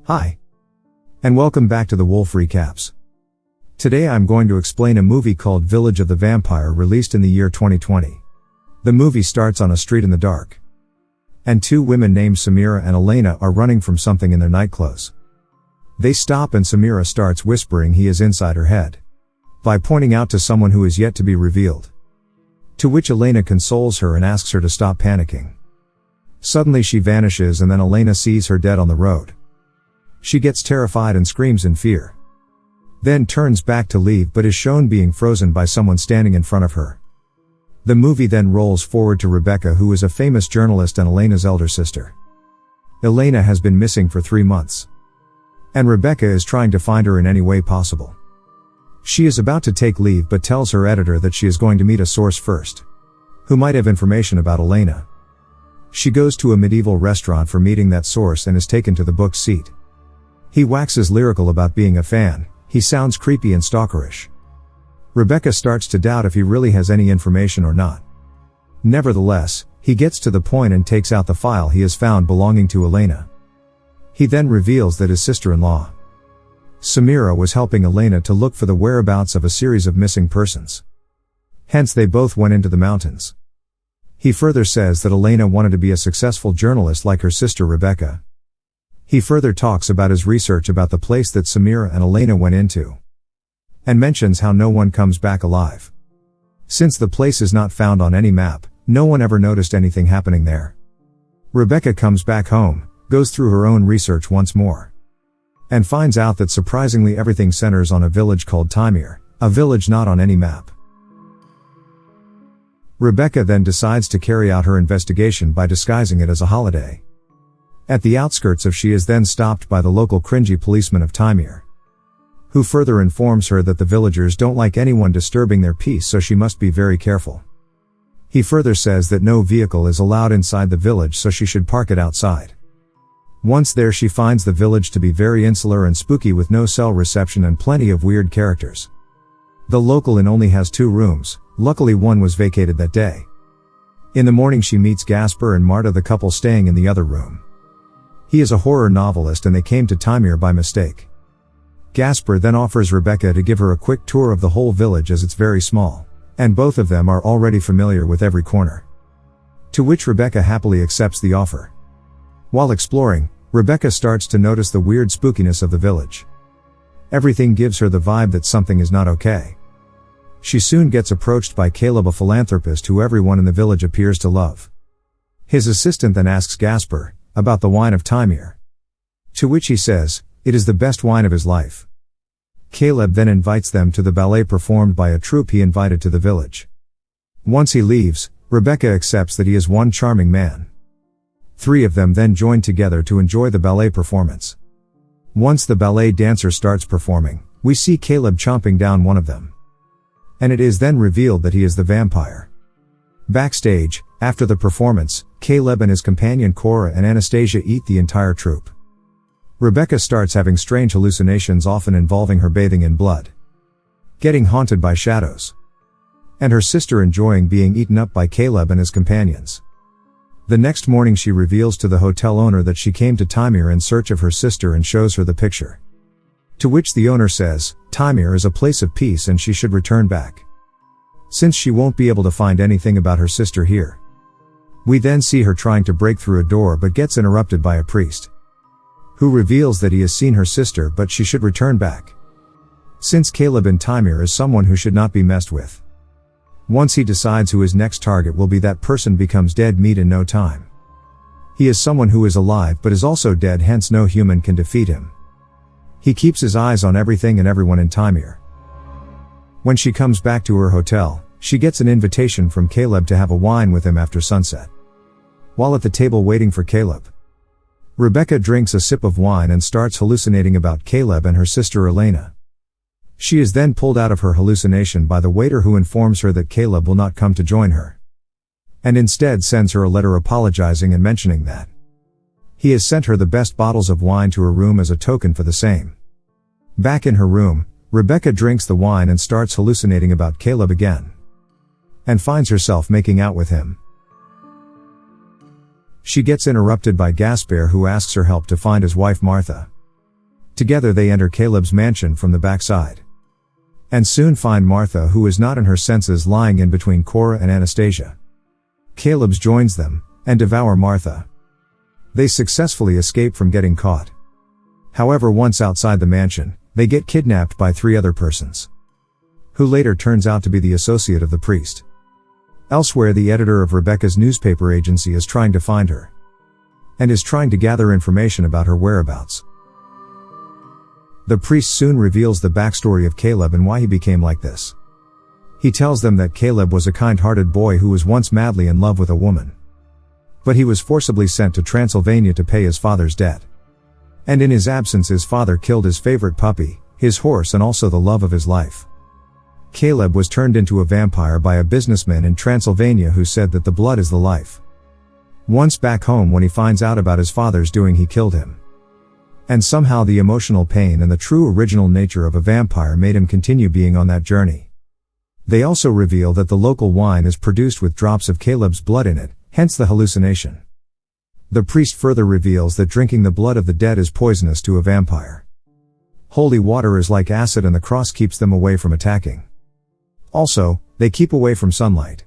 Hi. And welcome back to the Wolf Recaps. Today I'm going to explain a movie called Village of the Vampire released in the year 2020. The movie starts on a street in the dark. And two women named Samira and Elena are running from something in their nightclothes. They stop and Samira starts whispering he is inside her head, by pointing out to someone who is yet to be revealed. To which Elena consoles her and asks her to stop panicking. Suddenly she vanishes and then Elena sees her dead on the road. She gets terrified and screams in fear. Then turns back to leave but is shown being frozen by someone standing in front of her. The movie then rolls forward to Rebecca, who is a famous journalist and Elena's elder sister. Elena has been missing for 3 months. And Rebecca is trying to find her in any way possible. She is about to take leave but tells her editor that she is going to meet a source first, who might have information about Elena. She goes to a medieval restaurant for meeting that source and is taken to the book's seat. He waxes lyrical about being a fan. He sounds creepy and stalkerish. Rebecca starts to doubt if he really has any information or not. Nevertheless, he gets to the point and takes out the file he has found belonging to Elena. He then reveals that his sister-in-law, Samira, was helping Elena to look for the whereabouts of a series of missing persons. Hence they both went into the mountains. He further says that Elena wanted to be a successful journalist like her sister Rebecca. He further talks about his research about the place that Samira and Elena went into, and mentions how no one comes back alive. Since the place is not found on any map, no one ever noticed anything happening there. Rebecca comes back home, goes through her own research once more, and finds out that surprisingly everything centers on a village called Timir, a village not on any map. Rebecca then decides to carry out her investigation by disguising it as a holiday. At the outskirts of she is then stopped by the local cringy policeman of Timir, who further informs her that the villagers don't like anyone disturbing their peace, so she must be very careful. He further says that no vehicle is allowed inside the village, so she should park it outside. Once there she finds the village to be very insular and spooky with no cell reception and plenty of weird characters. The local inn only has 2 rooms, luckily one was vacated that day. In the morning she meets Gasper and Marta, the couple staying in the other room. He is a horror novelist and they came to Timir by mistake. Gasper then offers Rebecca to give her a quick tour of the whole village as it's very small, and both of them are already familiar with every corner. To which Rebecca happily accepts the offer. While exploring, Rebecca starts to notice the weird spookiness of the village. Everything gives her the vibe that something is not okay. She soon gets approached by Caleb, a philanthropist who everyone in the village appears to love. His assistant then asks Gasper about the wine of Timir, to which he says it is the best wine of his life. Caleb then invites them to the ballet performed by a troupe he invited to the village. Once he leaves, Rebecca accepts that he is one charming man. 3 of them then join together to enjoy the ballet performance. Once the ballet dancer starts performing, we see Caleb chomping down one of them. And it is then revealed that he is the vampire. Backstage, after the performance, Caleb and his companion Cora and Anastasia eat the entire troupe. Rebecca starts having strange hallucinations, often involving her bathing in blood, getting haunted by shadows, and her sister enjoying being eaten up by Caleb and his companions. The next morning she reveals to the hotel owner that she came to Timir in search of her sister and shows her the picture. To which the owner says, Timir is a place of peace and she should return back, since she won't be able to find anything about her sister here. We then see her trying to break through a door but gets interrupted by a priest, who reveals that he has seen her sister but she should return back, since Caleb in Timir is someone who should not be messed with. Once he decides who his next target will be, that person becomes dead meat in no time. He is someone who is alive but is also dead, hence no human can defeat him. He keeps his eyes on everything and everyone in Timir. When she comes back to her hotel, she gets an invitation from Caleb to have a wine with him after sunset. While at the table waiting for Caleb, Rebecca drinks a sip of wine and starts hallucinating about Caleb and her sister Elena. She is then pulled out of her hallucination by the waiter, who informs her that Caleb will not come to join her, and instead sends her a letter apologizing and mentioning that he has sent her the best bottles of wine to her room as a token for the same. Back in her room, Rebecca drinks the wine and starts hallucinating about Caleb again, and finds herself making out with him. She gets interrupted by Gasper, who asks her help to find his wife Martha. Together they enter Caleb's mansion from the backside. And soon find Martha, who is not in her senses, lying in between Cora and Anastasia. Caleb joins them, and devour Martha. They successfully escape from getting caught. However, once outside the mansion, they get kidnapped by 3 other persons, who later turns out to be the associate of the priest. Elsewhere, the editor of Rebecca's newspaper agency is trying to find her, and is trying to gather information about her whereabouts. The priest soon reveals the backstory of Caleb and why he became like this. He tells them that Caleb was a kind-hearted boy who was once madly in love with a woman. But he was forcibly sent to Transylvania to pay his father's debt. And in his absence his father killed his favorite puppy, his horse, and also the love of his life. Caleb was turned into a vampire by a businessman in Transylvania who said that the blood is the life. Once back home, when he finds out about his father's doing, he killed him. And somehow the emotional pain and the true original nature of a vampire made him continue being on that journey. They also reveal that the local wine is produced with drops of Caleb's blood in it, hence the hallucination. The priest further reveals that drinking the blood of the dead is poisonous to a vampire. Holy water is like acid, and the cross keeps them away from attacking. Also, they keep away from sunlight.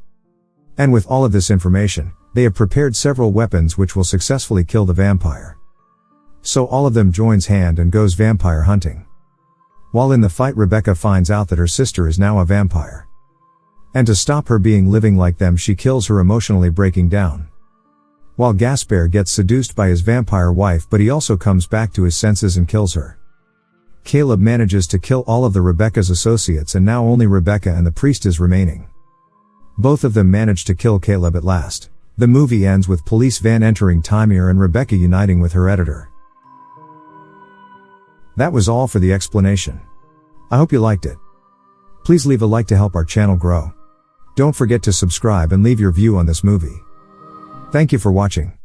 And with all of this information, they have prepared several weapons which will successfully kill the vampire. So all of them joins hand and goes vampire hunting. While in the fight, Rebecca finds out that her sister is now a vampire. And to stop her being living like them, she kills her, emotionally breaking down. While Gaspar gets seduced by his vampire wife, but he also comes back to his senses and kills her. Caleb manages to kill all of the Rebecca's associates, and now only Rebecca and the priest is remaining. Both of them manage to kill Caleb at last. The movie ends with police van entering Timir and Rebecca uniting with her editor. That was all for the explanation. I hope you liked it. Please leave a like to help our channel grow. Don't forget to subscribe and leave your view on this movie. Thank you for watching.